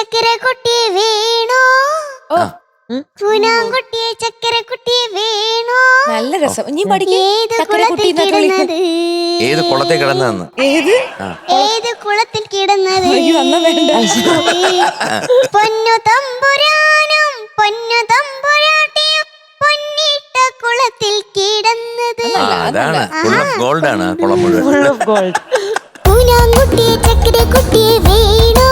ചക്കര കുട്ടിയെ വേണോ? പൂനാങ്കുട്ടിയെ ചക്കര കുട്ടിയെ വേണോ? നല്ല രസം. നീ പഠിക്കേ. ഏത് കുളത്തിൽ കിടന്നത്? ഏത് കുളത്തിൽ കിടന്നതെന്ന്? ഏത് കുളത്തിൽ കിടന്നത്? പൊന്നു തമ്പുരാനും പൊന്നു തമ്പുരാട്ടിയും പൊന്നിട്ട കുളത്തിൽ കിടന്നത്. അതാണ് ഫുൾ ഓഫ് ഗോൾഡ് ആണ് കുളം മുഴുവൻ. പൂനാങ്കുട്ടിയെ ചക്കര കുട്ടിയെ വേണോ?